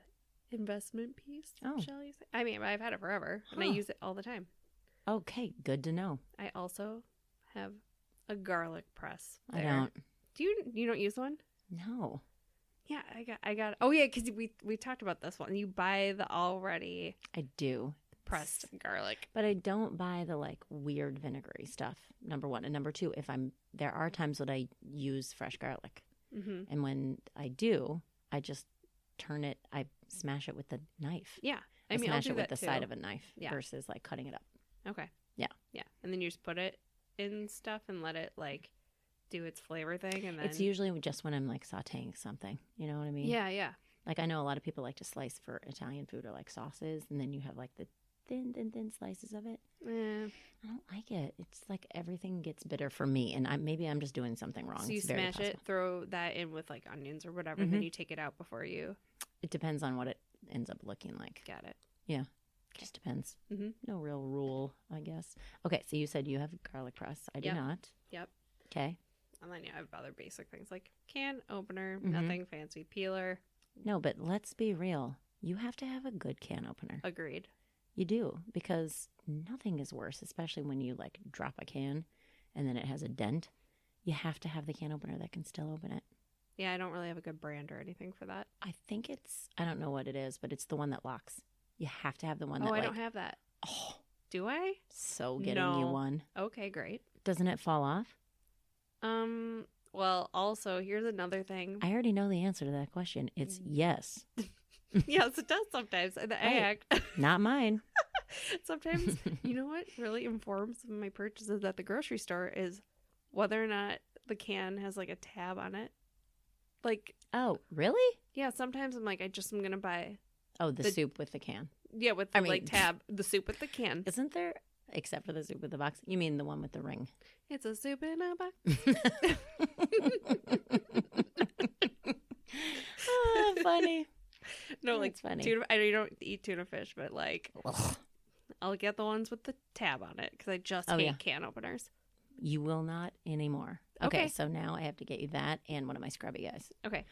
investment piece, shall you say? I mean, I've had it forever, and I use it all the time. Okay, good to know. I also have a garlic press there. I don't. You don't use one? No. Yeah, I got. Oh yeah, because we talked about this one. You buy the already. I do pressed garlic, but I don't buy the like weird vinegary stuff. Number one, and number two, there are times that I use fresh garlic, and when I do, I just turn it. I smash it with the knife. Yeah, I smash it with the side of a knife versus like cutting it up. Okay. Yeah. Yeah, and then you just put it in stuff and let it like. Do its flavor thing, and then it's usually just when I'm like sautéing something. You know what I mean? Yeah. Like I know a lot of people like to slice for Italian food or like sauces, and then you have like the thin slices of it. I don't like it. It's like everything gets bitter for me, and maybe I'm just doing something wrong. So you smash it, throw that in with like onions or whatever, and then you take it out before you. It depends on what it ends up looking like. Got it. Yeah. Just depends. No real rule, I guess. Okay, so you said you have garlic press. I do not. Yep. Okay. And then I have other basic things like can opener, nothing fancy, peeler. No, but let's be real. You have to have a good can opener. Agreed. You do, because nothing is worse, especially when you like drop a can and then it has a dent. You have to have the can opener that can still open it. Yeah, I don't really have a good brand or anything for that. I think I don't know what it is, but it's the one that locks. You have to have the one that I don't have that. Oh. Do I? So getting you one. Okay, great. Doesn't it fall off? Well, also, here's another thing. I already know the answer to that question. It's yes. Yes, it does sometimes. Not mine. Sometimes, you know what really informs my purchases at the grocery store is whether or not the can has like a tab on it. Like, oh, really? Yeah, sometimes I'm like, I'm going to buy. Oh, the soup with the can. Yeah, with the tab, the soup with the can. Isn't there? Except for the soup with the box. You mean the one with the ring? It's a soup in a box. Oh, funny. No, like funny. Tuna, I know you don't eat tuna fish, but like, I'll get the ones with the tab on it because I just hate can openers. You will not anymore. Okay, so now I have to get you that and one of my scrubby guys. Okay.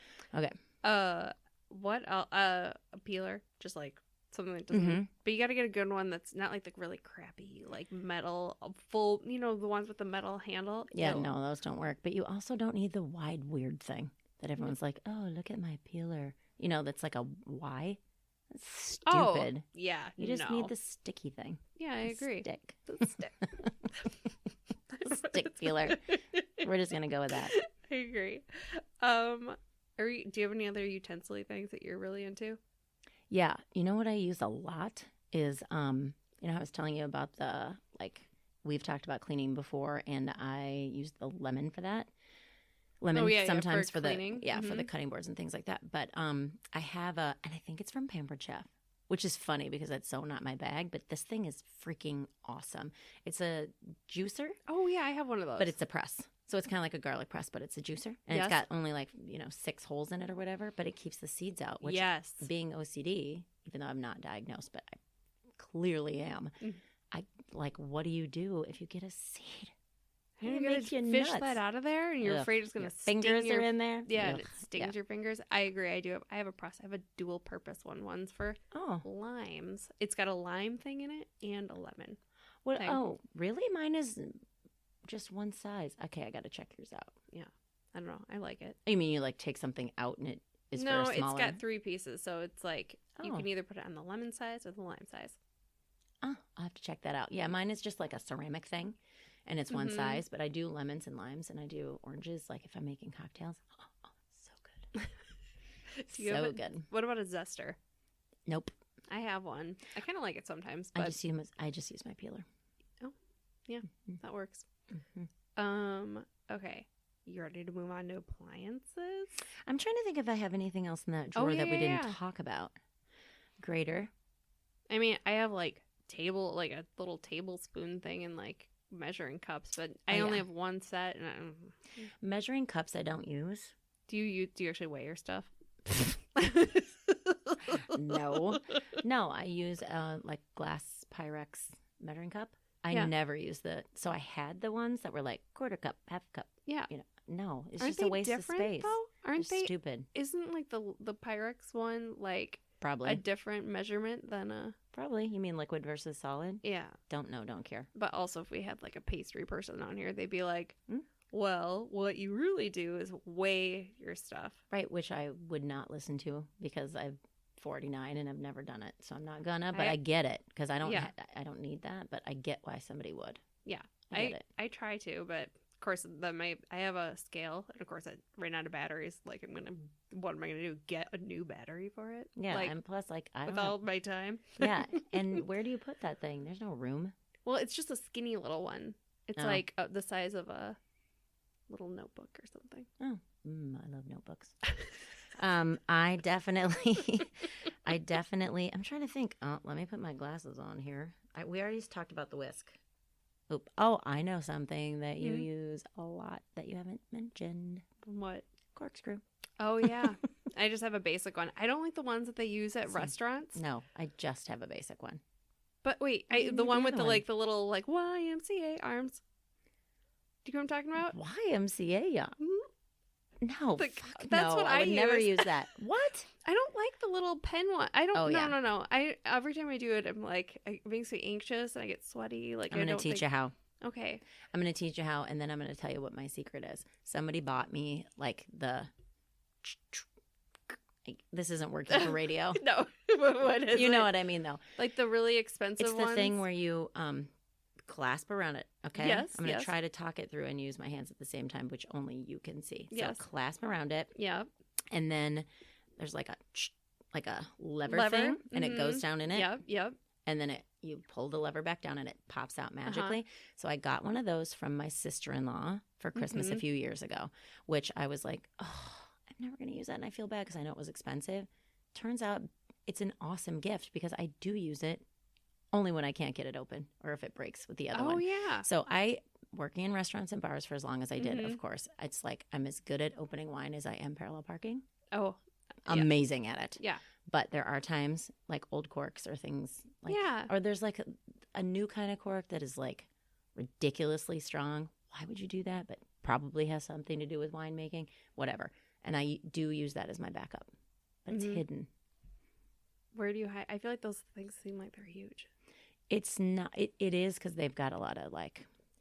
What? A peeler, just like. Something that doesn't, but you got to get a good one that's not like the really crappy, like metal, full, the ones with the metal handle. Yeah, no, those don't work. But you also don't need the wide, weird thing that everyone's like, oh, look at my peeler. That's like a Y. Stupid. Oh, yeah. You just need the sticky thing. Yeah, I agree. Stick. The stick. Stick peeler. We're just gonna go with that. I agree. Do you have any other utensil things that you're really into? Yeah. You know what I use a lot is I was telling you about the we've talked about cleaning before, and I use the lemon for that. Lemon sometimes for cleaning. for the cutting boards and things like that. But I have and I think it's from Pampered Chef, which is funny because that's so not my bag. But this thing is freaking awesome. It's a juicer. Oh yeah, I have one of those. But it's a press. So it's kind of like a garlic press, but it's a juicer. And It's got only 6 holes in it or whatever, but it keeps the seeds out. Which, being OCD, even though I'm not diagnosed, but I clearly am, what do you do if you get a seed? You're going to fish that out of there, and you're afraid it's going to sting fingers are in there. Yeah, and it stings your fingers. I agree. I have a press. I have a dual purpose one. One's for limes. It's got a lime thing in it and a lemon. What? Oh, really? Mine is just one size. Okay, I got to check yours out. Yeah, I don't know. I like it. You mean you take something out and it is for a smaller? No, it's got 3 pieces, so it's you can either put it on the lemon size or the lime size. Oh, I'll have to check that out. Yeah, mine is just like a ceramic thing. And it's one size, but I do lemons and limes, and I do oranges, if I'm making cocktails. Oh, so good. So good. What about a zester? Nope. I have one. I kind of like it sometimes. But I just use my peeler. Oh, yeah, that works. Mm-hmm. Okay. You ready to move on to appliances? I'm trying to think if I have anything else in that drawer that we didn't talk about. Grater. I mean, I have a little tablespoon thing and measuring cups, but I only have one set. And measuring cups I don't use. Do you actually weigh your stuff? No, I use glass Pyrex measuring cup. I never use so I had the ones that were quarter cup, half cup. Yeah, no, it's just a waste of space. Though? Aren't they stupid? Isn't the Pyrex one probably a different measurement than a? Probably. You mean liquid versus solid? Yeah. Don't know, don't care. But also if we had a pastry person on here, they'd be like, well, what you really do is weigh your stuff. Right, which I would not listen to because I'm 49 and I've never done it. So I'm not gonna, but I get it because I don't I don't need that, but I get why somebody would. Yeah. I try to, but of course I have a scale, and of course I ran out of batteries. What am I gonna do? Get a new battery for it? Yeah, and plus I with all my time. Yeah, and where do you put that thing? There's no room. Well, it's just a skinny little one. It's the size of a little notebook or something. Oh, I love notebooks. I definitely. I'm trying to think. Oh, let me put my glasses on here. We already talked about the whisk. Oop. Oh, I know something that you use a lot that you haven't mentioned. What? Corkscrew. Oh, yeah. I just have a basic one. I don't like the ones that they use at restaurants. No, I just have a basic one. But wait, the one with the little YMCA arms. Do you know what I'm talking about? YMCA, yeah. No, that's what I would never use that. What? I don't like the little pen one. I don't. No. Every time I do it, I'm it makes me anxious and I get sweaty. I'm going to teach you how. Okay. I'm going to teach you how, and then I'm going to tell you what my secret is. Somebody bought me the. This isn't working for radio. No, what is it? You know what I mean, though. The really expensive ones? It's the thing where you clasp around it, okay? Yes. I'm going to try to talk it through and use my hands at the same time, which only you can see. Yes. So clasp around it. Yeah. And then there's a lever thing, and it goes down in it. Yep. And then you pull the lever back down, and it pops out magically. Uh-huh. So I got one of those from my sister-in-law for Christmas a few years ago, which I was like, oh, I'm never going to use that, and I feel bad because I know it was expensive. Turns out it's an awesome gift because I do use it only when I can't get it open or if it breaks with the other one. Oh, yeah. So working in restaurants and bars for as long as I did, of course, it's I'm as good at opening wine as I am parallel parking. Oh, amazing at it. Yeah. But there are times old corks or things or there's a new kind of cork that is ridiculously strong. Why would you do that? But probably has something to do with winemaking, whatever. And I do use that as my backup, but it's hidden. Where do you hide? I feel like those things seem like they're huge. It's not. It is because they've got a lot of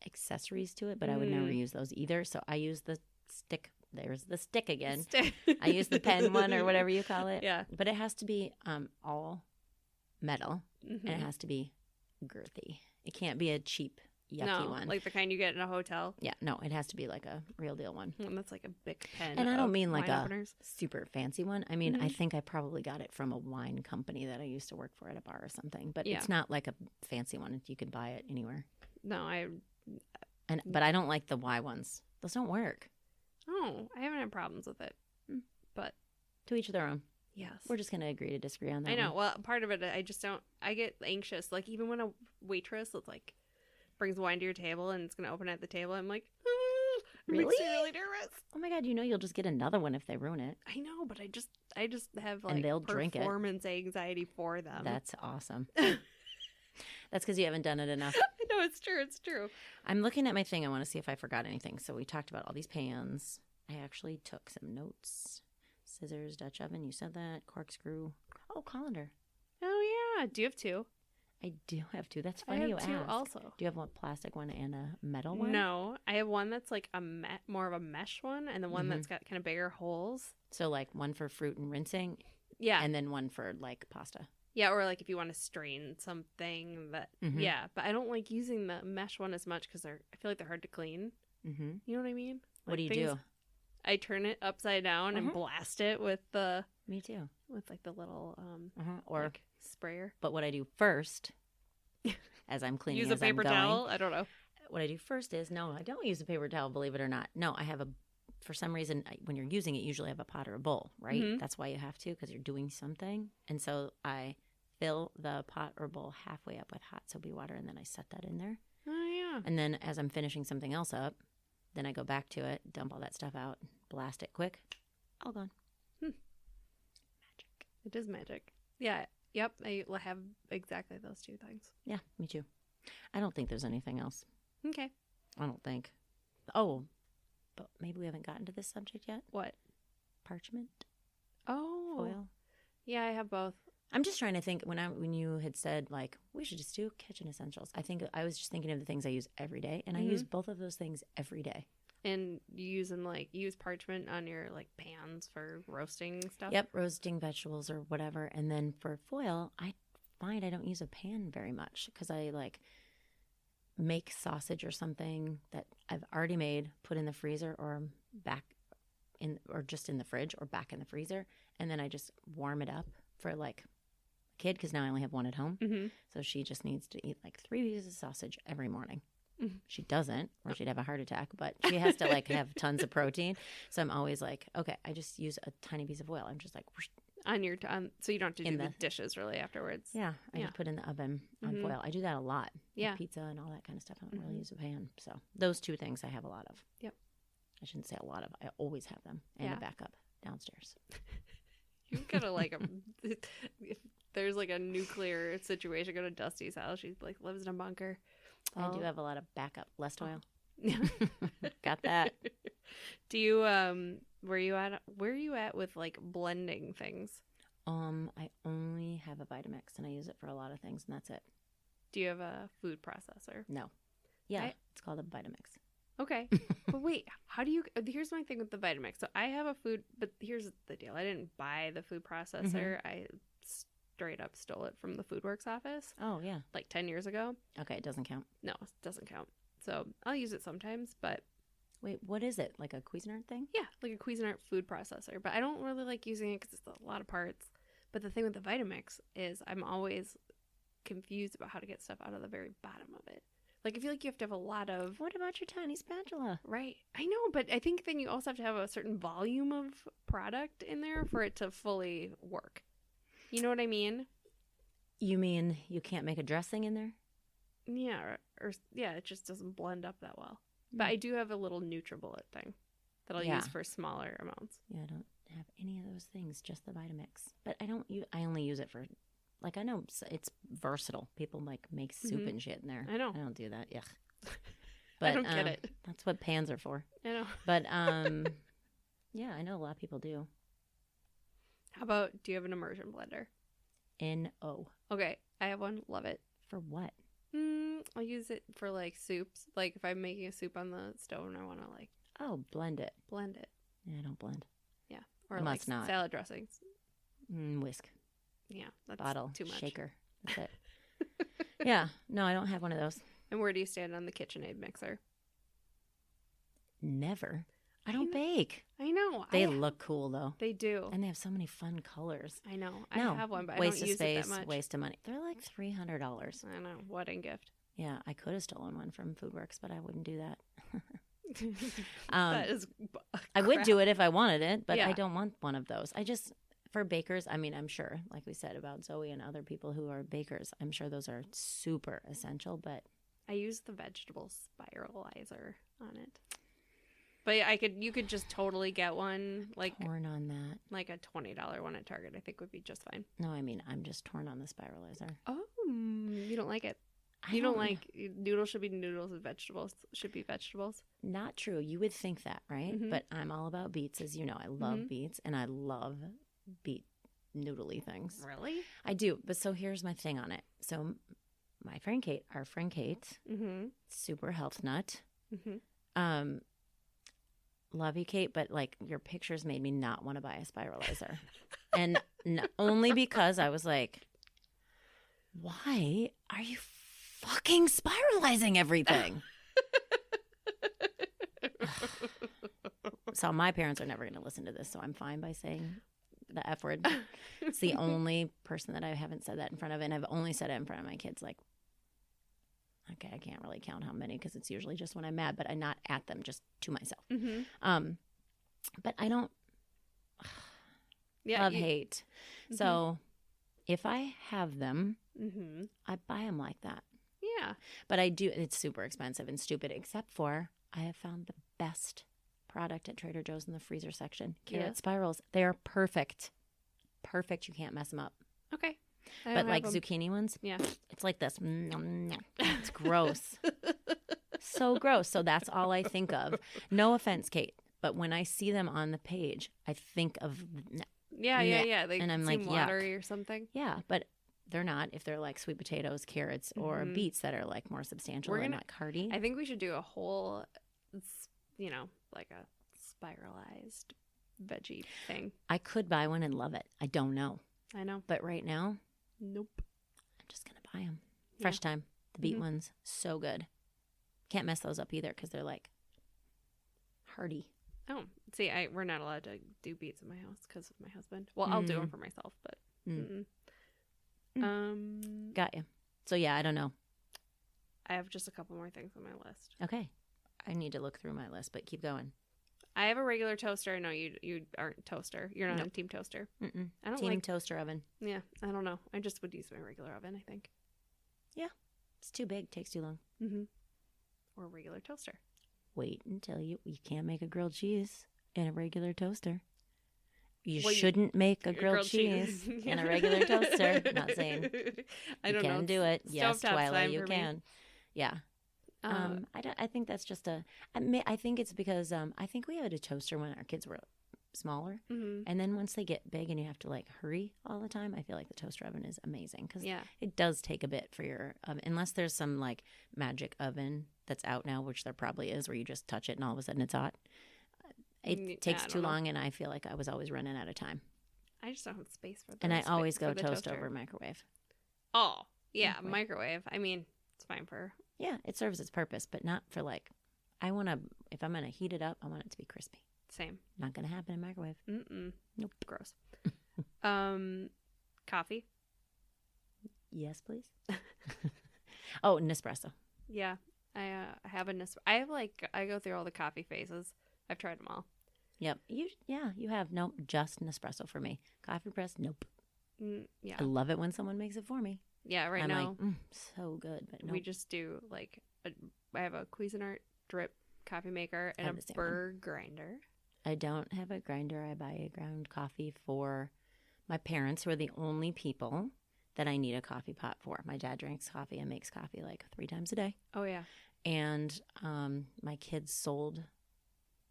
accessories to it, but I would never use those either. So I use the stick there's the stick again. I use the pen one or whatever you call it. Yeah. But it has to be all metal, and it has to be girthy. It can't be a cheap, yucky one. Like the kind you get in a hotel. Yeah, no, it has to be like a real deal one. One that's like a Bic pen. And I don't mean like a openers. super fancy one. I mean, I think I probably got it from a wine company that I used to work for at a bar or something. But it's not like a fancy one. You can buy it anywhere. No, But I don't like the Y ones. Those don't work. Oh, I haven't had problems with it. But to each their own. Yes. We're just going to agree to disagree on that. I know. one. Well, part of it, I get anxious. Like, even when a waitress like brings wine to your table and it's going to open it at the table, I'm like, it Really? makes me really nervous. Oh my God, you'll just get another one if they ruin it. I know, but I just have like And they'll drink it. performance anxiety for them. That's awesome. That's because you haven't done it enough. I know, it's true. It's true. I'm looking at my thing. I want to see if I forgot anything. So we talked about all these pans. I actually took some notes. Scissors, Dutch oven. You said that. Corkscrew. Oh, colander. Oh, yeah. Do you have two? I do have two. That's I funny you have two ask. also. Do you have one plastic one and a metal one? No. I have one that's like more of a mesh one, and the one that's got kind of bigger holes. So like one for fruit and rinsing. Yeah. And then one for like pasta. Yeah, or like if you want to strain something that, yeah. But I don't like using the mesh one as much because I feel like they're hard to clean. Mm-hmm. You know what I mean? What Like do you do? I turn it upside down and blast it with Me too. with like the little Or like sprayer. But what I do first, as I'm cleaning, Use a paper towel. I don't know. What I do first is I don't use a paper towel. Believe it or not, no, I have for some reason when you're using it, you usually have a pot or a bowl, right? That's why you have to because you're doing something, and so I fill the pot or bowl halfway up with hot soapy water, and then I set that in there. Oh yeah. And then as I'm finishing something else up, then I go back to it, dump all that stuff out, blast it quick, all gone. Magic. It is magic. Yeah. Yep. I have exactly those two things. Yeah, me too. I don't think there's anything else. Okay. I don't think. Oh, but maybe we haven't gotten to this subject yet. What? Parchment, Oh. foil. Yeah, I have both. I'm just trying to think when you had said like we should just do kitchen essentials. I think I was just thinking of the things I use every day, and I use both of those things every day. And you use parchment on your like pans for roasting stuff? Yep, roasting vegetables or whatever. And then for foil, I find I don't use a pan very much because I like make sausage or something that I've already made, put in the freezer or just in the fridge or back in the freezer, and then I just warm it up for like a kid because now I only have one at home. So she just needs to eat like 3 pieces of sausage every morning. She doesn't, or she'd have a heart attack, but she has to like have tons of protein. So I'm always like, okay, I just use a tiny piece of oil. I'm just like, whoosh. So you don't have to do the dishes really afterwards. Yeah, I just put in the oven on foil. I do that a lot. Yeah. With pizza and all that kind of stuff. I don't really use a pan. So those two things I have a lot of. Yep. I shouldn't say a lot of. I always have them and a backup downstairs. You've got to like if there's like a nuclear situation, go to Dusty's house. She like lives in a bunker. I do have a lot of backup. Less oil. Got that. Do you where are you at with like blending things? I only have a Vitamix and I use it for a lot of things and that's it. Do you have a food processor? No. Yeah, it's called a Vitamix. Okay. But wait, here's my thing with the Vitamix. So I have a food, but here's the deal. I didn't buy the food processor. I straight up stole it from the FoodWorks office. Oh, yeah. Like 10 years ago. Okay, it doesn't count. No, it doesn't count. So I'll use it sometimes, but... Wait, what is it? Like a Cuisinart thing? Yeah, like a Cuisinart food processor. But I don't really like using it because it's a lot of parts. But the thing with the Vitamix is I'm always confused about how to get stuff out of the very bottom of it. Like, I feel like you have to have a lot of... What about your tiny spatula? Right. I know, but I think then you also have to have a certain volume of product in there for it to fully work. You know what I mean? You mean you can't make a dressing in there? Yeah, it just doesn't blend up that well. But I do have a little NutriBullet thing that I'll use for smaller amounts. Yeah, I don't have any of those things, just the Vitamix. But I only use it for... Like, I know it's versatile. People, like, make soup and shit in there. I know. I don't do that. Yuck. But, I don't get it. That's what pans are for. I know. But, yeah, I know a lot of people do. How about, do you have an immersion blender? N-O. Okay, I have one. Love it. For what? I'll use it for, like, soups. Like, if I'm making a soup on the stove and I want to, like... Oh, blend it. Blend it. Yeah, I don't blend. Yeah. Or I like must not. salad dressings. Whisk. Yeah, that's Bottle. too much. Shaker. That's it. Yeah. No, I don't have one of those. And where do you stand on the KitchenAid mixer? Never. I don't bake. I know. They look cool though. They do. And they have so many fun colors. I know. No, I have one, but I waste don't of use space, it that much. waste of money. They're like $300. I know. Wedding gift. Yeah, I could have stolen one from FoodWorks, but I wouldn't do that. That is I would do it if I wanted it, but Yeah. I don't want one of those. I just, for bakers, I mean, I'm sure, like we said about Zoe and other people who are bakers, I'm sure those are super essential, but I use the vegetable spiralizer on it. But yeah, you could just totally get one like torn on that. like a $20 one at Target. I think would be just fine. No, I mean, I'm just torn on the spiralizer. Oh, you don't like it? You don't like noodles should be noodles and vegetables should be vegetables? Not true. You would think that, right? Mhm. But I'm all about beets, as you know. I love beets, and I love beet noodly things. Really? I do. But so here's my thing on it. So my friend Kate, our friend Kate, super health nut. Love you, Kate, but like your pictures made me not want to buy a spiralizer. And only because I was like, why are you fucking spiralizing everything? So my parents are never going to listen to this, so I'm fine by saying the F word. It's the only person that I haven't said that in front of, and I've only said it in front of my kids. Like, okay, I can't really count how many because it's usually just when I'm mad, but I'm not at them, just to myself. But I don't love hate. So if I have them, I buy them like that. Yeah. But I do, it's super expensive and stupid, except for I have found the best product at Trader Joe's in the freezer section. Carrot spirals. They are perfect. Perfect. You can't mess them up. Okay. But like zucchini ones, it's like this. It's gross. So gross. So that's all I think of. No offense, Kate, but when I see them on the page, I think of yeah. They and I'm seem like, watery yuck. or something. Yeah, but they're not if they're like sweet potatoes, carrots, or beets that are like more substantial and like hearty. I think we should do a whole, like a spiralized veggie thing. I could buy one and love it. I don't know. I know. But right now, nope. I'm just going to buy them. Fresh Time. The beet ones. So good. Can't mess those up either because they're like hearty. Oh, see, we're not allowed to do beets in my house because of my husband. Well, I'll do them for myself, but. Got you. So yeah, I don't know. I have just a couple more things on my list. Okay. I need to look through my list, but keep going. I have a regular toaster. No, you aren't toaster. You're not a team toaster. Mm-mm. I don't team toaster oven. Yeah, I don't know. I just would use my regular oven, I think. Yeah. It's too big. Takes too long. Or a regular toaster. Wait until you can't make a grilled cheese in a regular toaster. You shouldn't make a grilled cheese in a regular toaster. Not saying I don't know. You can do it. Yes, Twyla, you can. Me. Yeah. I think that's just I think it's because I think we had a toaster when our kids were smaller. And then once they get big and you have to like hurry all the time, I feel like the toaster oven is amazing because it does take a bit for your unless there's some like magic oven that's out now, which there probably is, where you just touch it and all of a sudden it's hot. It takes too long, and I feel like I was always running out of time. I just don't have space for that. And I always go toast over microwave. Oh, yeah, microwave. I mean, it's fine for... Yeah, it serves its purpose, but not for like... if I'm going to heat it up, I want it to be crispy. Same. Not going to happen in microwave. Nope. Gross. Coffee? Yes, please. Oh, Nespresso. Yeah, I have a Nespresso. I go through all the coffee phases. I've tried them all. Yep. You have. Nope. Just Nespresso for me. Coffee press. Nope. Yeah. I love it when someone makes it for me. Yeah. Right I'm now. Like, so good. But nope. We just do like, I have a Cuisinart drip coffee maker and a Burr grinder. I don't have a grinder. I buy a ground coffee for my parents, who are the only people that I need a coffee pot for. My dad drinks coffee and makes coffee like 3 times a day. Oh, yeah. And my kids sold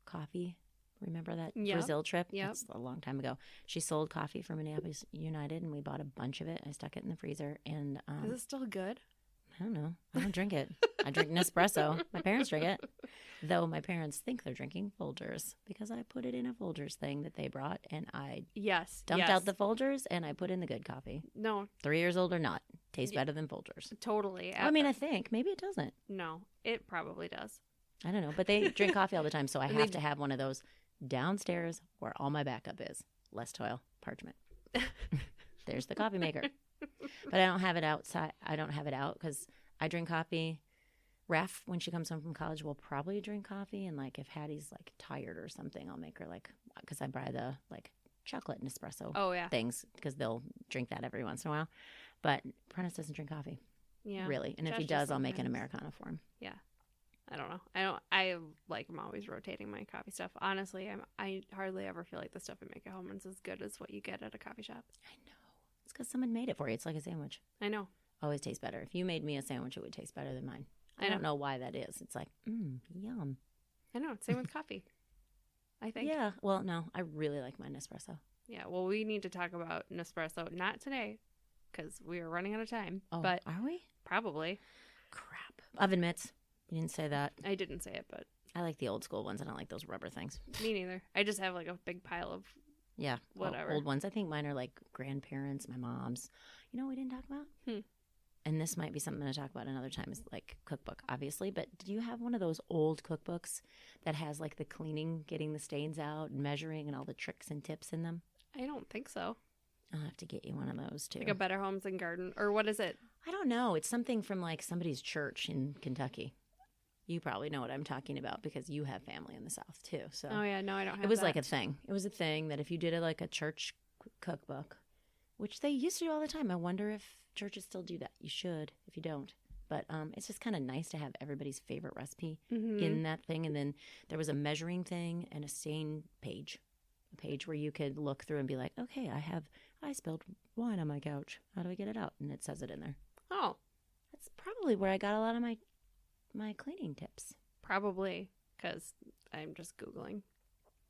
coffee. Remember that Brazil trip? Yeah. That's a long time ago. She sold coffee for Minneapolis United, and we bought a bunch of it. I stuck it in the freezer. And is it still good? I don't know. I don't drink it. I drink Nespresso. My parents drink it. Though my parents think they're drinking Folgers because I put it in a Folgers thing that they brought and I dumped out the Folgers and I put in the good coffee. No. 3 years old or not. Tastes better than Folgers. Totally. I mean, I think. Maybe it doesn't. No, it probably does. I don't know. But they drink coffee all the time, so I have to have one of those downstairs where all my backup is. Less toil, parchment. There's the coffee maker. But I don't have it outside. I don't have it out because I drink coffee. Ref, when she comes home from college, will probably drink coffee. And, like, if Hattie's, like, tired or something, I'll make her, like, because I buy the, like, chocolate Nespresso things because they'll drink that every once in a while. But Prentice doesn't drink coffee. Yeah. Really. And if he does, I'll make an Americano for him. Yeah. I don't know. I'm always rotating my coffee stuff. Honestly, I hardly ever feel like the stuff I make at home is as good as what you get at a coffee shop. I know. It's because someone made it for you. It's like a sandwich. I know. Always tastes better. If you made me a sandwich, it would taste better than mine. I don't know why that is. It's like, yum. I know. Same with coffee, I think. Yeah. Well, no, I really like my Nespresso. Yeah. Well, we need to talk about Nespresso. Not today because we are running out of time. Oh, but are we? Probably. Crap. Oven mitts. You didn't say that. I didn't say it, but. I like the old school ones. I don't like those rubber things. Me neither. I just have like a big pile of whatever. Old ones. I think mine are like grandparents, my mom's. You know what we didn't talk about? And this might be something to talk about another time, is like cookbook, obviously. But did you have one of those old cookbooks that has like the cleaning, getting the stains out, and measuring, and all the tricks and tips in them? I don't think so. I'll have to get you one of those too. Like a Better Homes and Garden, or what is it? I don't know. It's something from like somebody's church in Kentucky. You probably know what I'm talking about because you have family in the South too. So. Oh yeah, no, I don't have. It was that. like a thing. It was a thing that if you did like a church cookbook, which they used to do all the time. I wonder if churches still do that. You should if you don't. But it's just kind of nice to have everybody's favorite recipe in that thing. And then there was a measuring thing and a stain page, a page where you could look through and be like, okay, I spilled wine on my couch. How do I get it out? And it says it in there. Oh, that's probably where I got a lot of my cleaning tips. Probably, because I'm just Googling.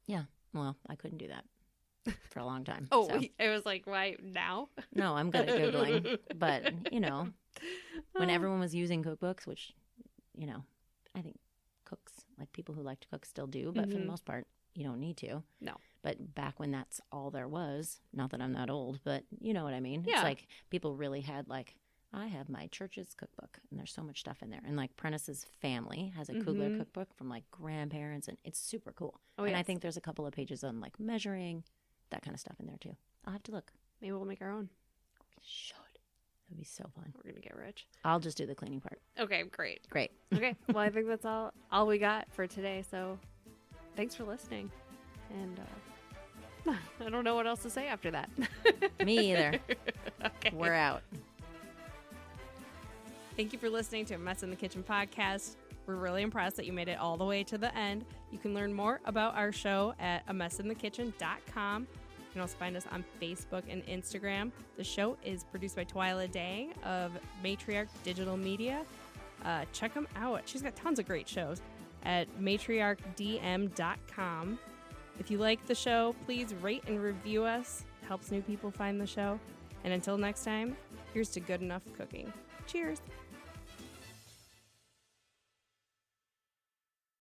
Yeah, well, I couldn't do that for a long time. Oh, so. It was like, why now? No, I'm good at Googling. But, you know, when everyone was using cookbooks, which, you know, I think cooks, like people who like to cook still do, but for the most part, you don't need to. No. But back when that's all there was, not that I'm that old, but you know what I mean? Yeah. It's like people really had like, I have my church's cookbook, and there's so much stuff in there. And like Prentice's family has a Kugler cookbook from like grandparents, and it's super cool. Oh, and I think there's a couple of pages on like measuring, that kind of stuff in there too. I'll have to look. Maybe we'll make our own. We should. That would be so fun. We're going to get rich. I'll just do the cleaning part. Okay, great. Okay, well, I think that's all we got for today. So thanks for listening. And I don't know what else to say after that. Me either. Okay. We're out. Thank you for listening to a Mess in the Kitchen podcast. We're really impressed that you made it all the way to the end. You can learn more about our show at amessinthekitchen.com. You can also find us on Facebook and Instagram. The show is produced by Twyla Dang of Matriarch Digital Media. Check them out. She's got tons of great shows at matriarchdm.com. If you like the show, please rate and review us. It helps new people find the show. And until next time, here's to good enough cooking. Cheers.